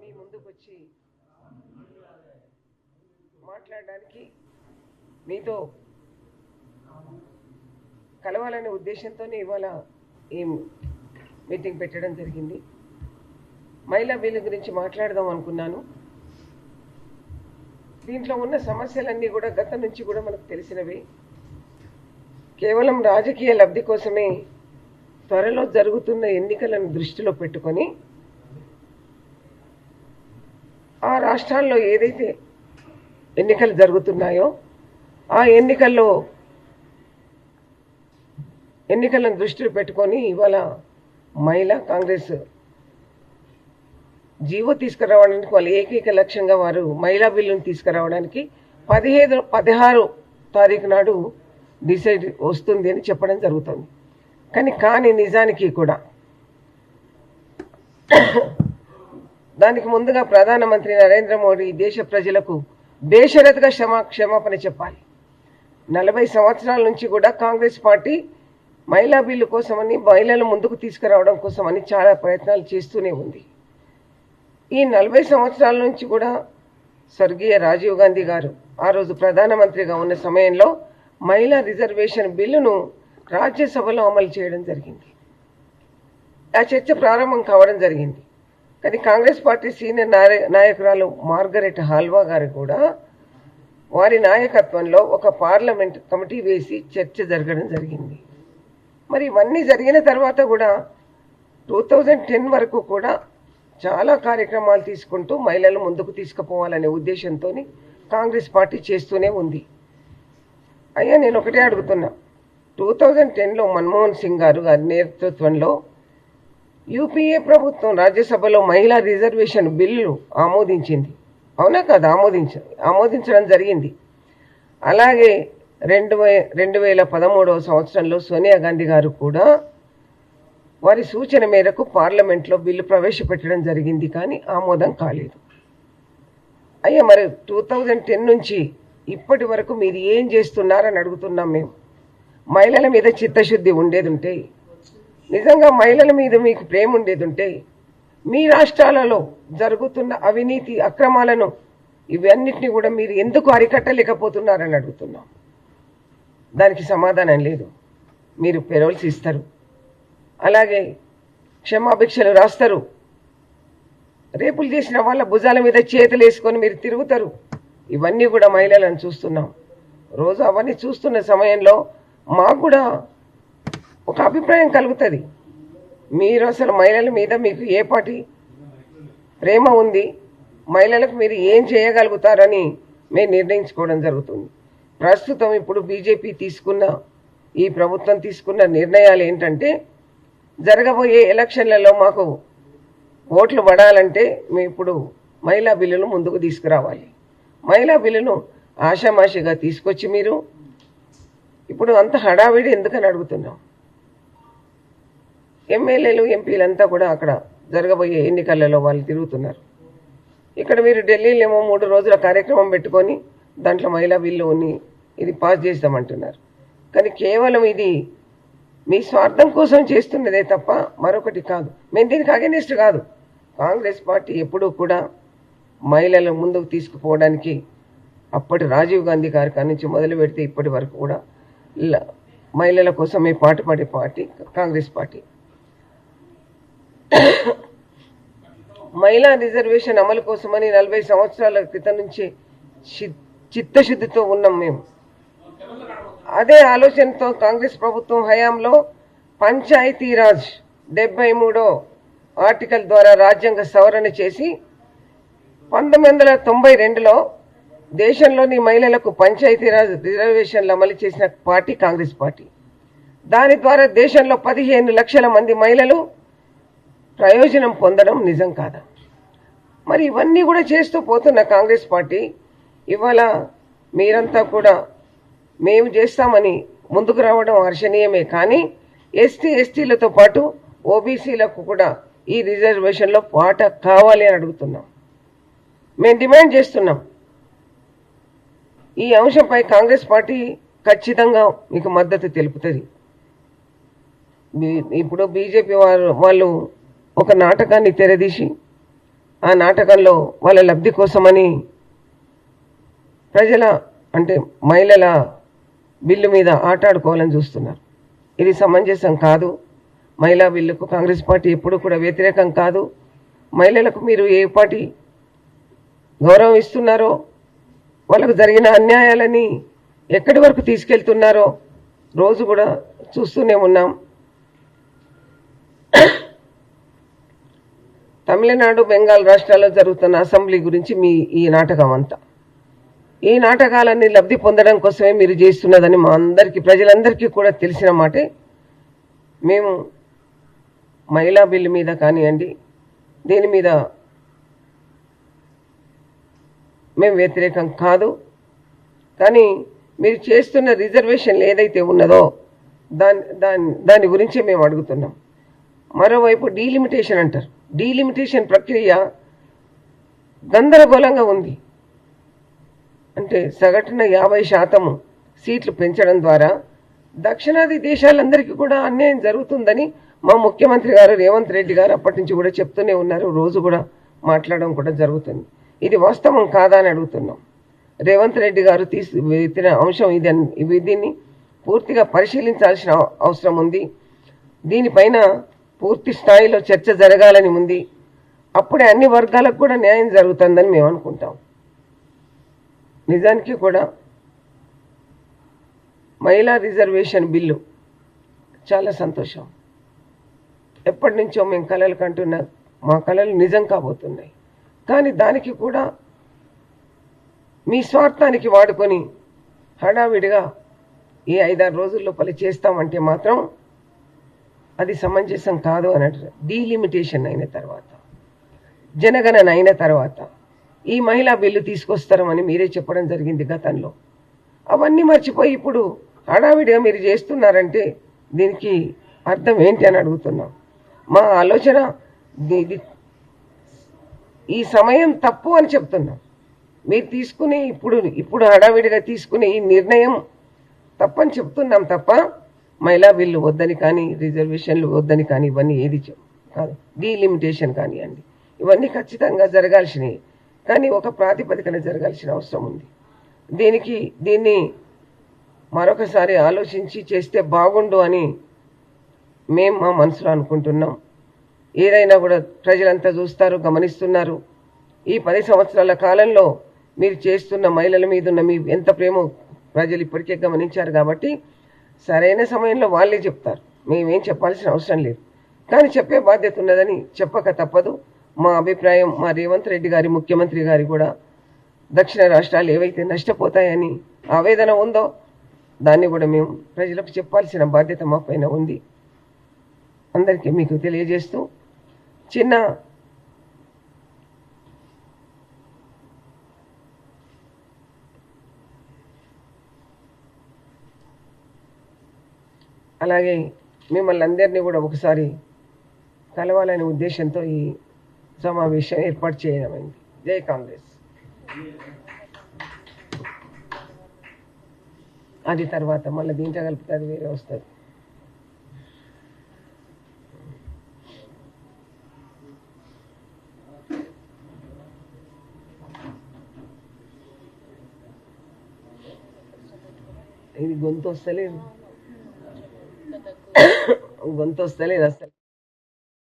మీ ముందుకు వచ్చి మాట్లాడడానికి మీతో కలవాలనే ఉద్దేశంతోనే ఇవాళ ఈ మీటింగ్ పెట్టడం జరిగింది. మహిళా బిల్లు గురించి మాట్లాడదాం అనుకున్నాను. దీంట్లో ఉన్న సమస్యలన్నీ కూడా గతం నుంచి కూడా మనకు తెలిసినవి. కేవలం రాజకీయ లబ్ధి కోసమే త్వరలో జరుగుతున్న ఎన్నికలను దృష్టిలో పెట్టుకొని ఆ రాష్ట్రాల్లో ఏదైతే ఎన్నికలు జరుగుతున్నాయో ఆ ఎన్నికలను దృష్టిలో పెట్టుకొని ఇవాళ మహిళా కాంగ్రెస్ జీవో తీసుకురావడానికి వాళ్ళు ఏకైక లక్ష్యంగా వారు మహిళా బిల్లును తీసుకురావడానికి 16 తారీఖు నాడు డిసైడ్ వస్తుంది అని చెప్పడం జరుగుతుంది. కానీ నిజానికి కూడా దానికి ముందుగా ప్రధానమంత్రి నరేంద్ర మోడీ దేశ ప్రజలకు బేషరతుగా క్షమాపణ చెప్పాలి. 40 సంవత్సరాల నుంచి కూడా కాంగ్రెస్ పార్టీ మహిళా బిల్లు కోసమని మహిళలు ముందుకు తీసుకురావడం కోసమని చాలా ప్రయత్నాలు చేస్తూనే ఉంది. ఈ 40 సంవత్సరాల నుంచి కూడా స్వర్గీయ రాజీవ్ గాంధీ గారు ఆ రోజు ప్రధానమంత్రిగా ఉన్న సమయంలో మహిళా రిజర్వేషన్ బిల్లును రాజ్యసభలో అమలు చేయడం జరిగింది. ఆ చర్చ ప్రారంభం కావడం జరిగింది. కానీ కాంగ్రెస్ పార్టీ సీనియర్ నాయకురాలు మార్గరెట్ హాల్వా గారు కూడా వారి నాయకత్వంలో ఒక పార్లమెంట్ కమిటీ వేసి చర్చ జరగడం జరిగింది. మరి ఇవన్నీ జరిగిన తర్వాత కూడా 2010 వరకు కూడా చాలా కార్యక్రమాలు తీసుకుంటూ మహిళలు ముందుకు తీసుకుపోవాలనే ఉద్దేశంతో కాంగ్రెస్ పార్టీ చేస్తూనే ఉంది. అయ్యా నేను ఒకటే అడుగుతున్నా, 2010లో మన్మోహన్ సింగ్ గారి నేతృత్వంలో యూపీఏ ప్రభుత్వం రాజ్యసభలో మహిళా రిజర్వేషన్ బిల్లు ఆమోదించింది, అవునా కాదు? ఆమోదించడం జరిగింది. అలాగే 2013వ సంవత్సరంలో సోనియా గాంధీ గారు కూడా వారి సూచన మేరకు పార్లమెంట్లో బిల్లు ప్రవేశపెట్టడం జరిగింది, కానీ ఆమోదం కాలేదు. అయ్యా మరి 2010 నుంచి ఇప్పటి వరకు మీరు ఏం చేస్తున్నారని అడుగుతున్నాం మేము. మహిళల మీద చిత్తశుద్ధి ఉండేది ఉంటే, నిజంగా మహిళల మీద మీకు ప్రేమ ఉండేది ఉంటే, మీ రాష్ట్రాలలో జరుగుతున్న అవినీతి అక్రమాలను ఇవన్నిటిని కూడా మీరు ఎందుకు అరికట్టలేకపోతున్నారని అడుగుతున్నాం. దానికి సమాధానం లేదు. మీరు పెరోల్స్ ఇస్తారు, అలాగే క్షమాభిక్షలు రాస్తారు, రేపులు చేసిన వాళ్ళ భుజాల మీద చేతులు వేసుకొని మీరు తిరుగుతారు. ఇవన్నీ కూడా మహిళలను చూస్తున్నాం. రోజు అవన్నీ చూస్తున్న సమయంలో మాకు కూడా ఒక అభిప్రాయం కలుగుతుంది. మీరు అసలు మహిళల మీద మీకు ఏ పాటి ప్రేమ ఉంది, మహిళలకు మీరు ఏం చేయగలుగుతారని మేము నిర్ణయించుకోవడం జరుగుతుంది. ప్రస్తుతం ఇప్పుడు బీజేపీ ఈ ప్రభుత్వం తీసుకున్న నిర్ణయాలు ఏంటంటే, జరగబోయే ఎలక్షన్లలో మాకు ఓట్లు పడాలంటే మేము ఇప్పుడు మహిళా బిల్లును ముందుకు తీసుకురావాలి. మహిళా బిల్లును ఆషామాషిగా తీసుకొచ్చి మీరు ఇప్పుడు అంత హడావిడి ఎందుకని అడుగుతున్నాం. ఎమ్మెల్యేలు ఎంపీలంతా కూడా అక్కడ జరగబోయే ఎన్నికలలో వాళ్ళు తిరుగుతున్నారు. ఇక్కడ మీరు ఢిల్లీలో ఏమో 3 రోజుల కార్యక్రమం పెట్టుకొని దాంట్లో మహిళా బిల్లుని ఇది పాస్ చేస్తామంటున్నారు. కానీ కేవలం ఇది మీ స్వార్థం కోసం చేస్తున్నదే తప్ప మరొకటి కాదు. మేము దీనికి అగెనిస్ట్ కాదు. కాంగ్రెస్ పార్టీ ఎప్పుడూ కూడా మహిళల ముందుకు తీసుకుపోవడానికి అప్పటి రాజీవ్ గాంధీ గారి కాడి నుంచి మొదలు పెడితే ఇప్పటి వరకు కూడా మహిళల కోసమే పాటుపడే పార్టీ కాంగ్రెస్ పార్టీ. మహిళా రిజర్వేషన్ అమలు కోసమని 40 సంవత్సరాల క్రితం నుంచి చిత్తశుద్ధితో ఉన్నాం మేము. అదే ఆలోచనతో కాంగ్రెస్ ప్రభుత్వం హయాంలో పంచాయతీరాజ్ 73వ ఆర్టికల్ ద్వారా రాజ్యాంగ సవరణ చేసి 1992లో దేశంలోని మహిళలకు పంచాయతీరాజ్ రిజర్వేషన్లు అమలు చేసిన పార్టీ కాంగ్రెస్ పార్టీ. దాని ద్వారా దేశంలో 15 లక్షల మంది మహిళలు ప్రయోజనం పొందడం నిజం కాదా? మరి ఇవన్నీ కూడా చేస్తూ పోతున్న కాంగ్రెస్ పార్టీ ఇవాళ మీరంతా కూడా మేము చేస్తామని ముందుకు రావడం హర్షణీయమే. కానీ ఎస్టీలతో పాటు ఓబీసీలకు కూడా ఈ రిజర్వేషన్లో పాట కావాలి అని అడుగుతున్నాం. మేము డిమాండ్ చేస్తున్నాం. ఈ అంశంపై కాంగ్రెస్ పార్టీ ఖచ్చితంగా మీకు మద్దతు తెలుపుతుంది. ఇప్పుడు బీజేపీ వాళ్ళు ఒక నాటకాన్ని తెరదీసి ఆ నాటకంలో వాళ్ళ లబ్ధి కోసమని ప్రజల అంటే మహిళల బిల్లు మీద ఆటాడుకోవాలని చూస్తున్నారు. ఇది సమంజసం కాదు. మహిళా బిల్లుకు కాంగ్రెస్ పార్టీ ఎప్పుడు కూడా వ్యతిరేకం కాదు. మహిళలకు మీరు ఏ పార్టీ గౌరవం ఇస్తున్నారో, వాళ్ళకు జరిగిన అన్యాయాలని ఎక్కడి వరకు తీసుకెళ్తున్నారో రోజు కూడా చూస్తూనే ఉన్నాం. తమిళనాడు, బెంగాల్ రాష్ట్రాల్లో జరుగుతున్న అసెంబ్లీ గురించి ఈ నాటకం అంతా, ఈ నాటకాలన్నీ లబ్ధి పొందడం కోసమే మీరు చేస్తున్నదని మా అందరికీ, ప్రజలందరికీ కూడా తెలిసిన మాటే. మేము మహిళా బిల్లు మీద కానివ్వండి, దీని మీద మేము వ్యతిరేకం కాదు. కానీ మీరు చేస్తున్న రిజర్వేషన్లు ఏదైతే ఉన్నదో దాని గురించి మేము అడుగుతున్నాం. మరోవైపు డీలిమిటేషన్ అంటారు. డీలిమిటేషన్ ప్రక్రియ గందరగోళంగా ఉంది. అంటే సగటున 50% సీట్లు పెంచడం ద్వారా దక్షిణాది దేశాలందరికీ కూడా అన్యాయం జరుగుతుందని మా ముఖ్యమంత్రి గారు రేవంత్ రెడ్డి గారు అప్పటి నుంచి కూడా చెప్తూనే ఉన్నారు. రోజు కూడా మాట్లాడడం కూడా జరుగుతుంది. ఇది వాస్తవం కాదా అని అడుగుతున్నాం. రేవంత్ రెడ్డి గారు ఎత్తిన అంశం దీన్ని పూర్తిగా పరిశీలించాల్సిన అవసరం ఉంది. దీనిపైన పూర్తి స్థాయిలో చర్చ జరగాలని ఉంది. అప్పుడే అన్ని వర్గాలకు కూడా న్యాయం జరుగుతుందని మేము అనుకుంటాం. నిజానికి కూడా మహిళా రిజర్వేషన్ బిల్లు చాలా సంతోషం. ఎప్పటి నుంచో మేము కలలు కంటున్నా, మా కలలు నిజం కాబోతున్నాయి. కానీ దానికి కూడా మీ స్వార్థానికి వాడుకొని హడావిడిగా ఈ 5-6 రోజుల లోపల చేస్తామంటే మాత్రం అది సమంజసం కాదు అని అంటారు. డీలిమిటేషన్ అయిన తర్వాత, జనగణన అయిన తర్వాత ఈ మహిళా బిల్లు తీసుకొస్తారని మీరే చెప్పడం జరిగింది గతంలో. అవన్నీ మర్చిపోయి ఇప్పుడు హడావిడిగా మీరు చేస్తున్నారంటే దీనికి అర్థం ఏంటి అని అడుగుతున్నాం. మా ఆలోచన ఈ సమయం తప్పు అని చెప్తున్నాం. మీరు తీసుకునే ఇప్పుడు హడావిడిగా తీసుకునే ఈ నిర్ణయం తప్పని చెప్తున్నాం తప్ప మహిళా బిల్లు వద్దని కానీ, రిజర్వేషన్లు వద్దని కానీ ఇవన్నీ ఏది కాదు. డీలిమిటేషన్ కానివ్వండి, ఇవన్నీ ఖచ్చితంగా జరగాల్సినవి. కానీ ఒక ప్రాతిపదికన జరగాల్సిన అవసరం ఉంది. దీన్ని మరొకసారి ఆలోచించి చేస్తే బాగుండు అని మేము మా మనసులో అనుకుంటున్నాం. ఏదైనా కూడా ప్రజలంతా చూస్తారు, గమనిస్తున్నారు. ఈ 10 సంవత్సరాల కాలంలో మీరు చేస్తున్న మహిళల మీద ఉన్న మీ ఎంత ప్రేమో ప్రజలు ఇప్పటికే గమనించారు. కాబట్టి సరైన సమయంలో వాళ్ళే చెప్తారు, మేమేం చెప్పాల్సిన అవసరం లేదు. కానీ చెప్పే బాధ్యత ఉన్నదని చెప్పక తప్పదు. మా అభిప్రాయం, మా రేవంత్ రెడ్డి గారి ముఖ్యమంత్రి గారి కూడా దక్షిణ రాష్ట్రాలు ఏవైతే నష్టపోతాయని ఆవేదన ఉందో దాన్ని కూడా మేము ప్రజలకు చెప్పాల్సిన బాధ్యత మా పైన ఉంది. అందరికీ మీకు తెలియజేస్తూ అలాగే మిమ్మల్ని అందరినీ కూడా ఒకసారి కలవాలనే ఉద్దేశంతో ఈ సమావేశం ఏర్పాటు చేయడమైంది. జై కాంగ్రెస్. అది తర్వాత మళ్ళీ దీంట్లో కలిపితే అది వేరే వస్తుంది. ఇది గొంతు వస్తలేదు అసలు.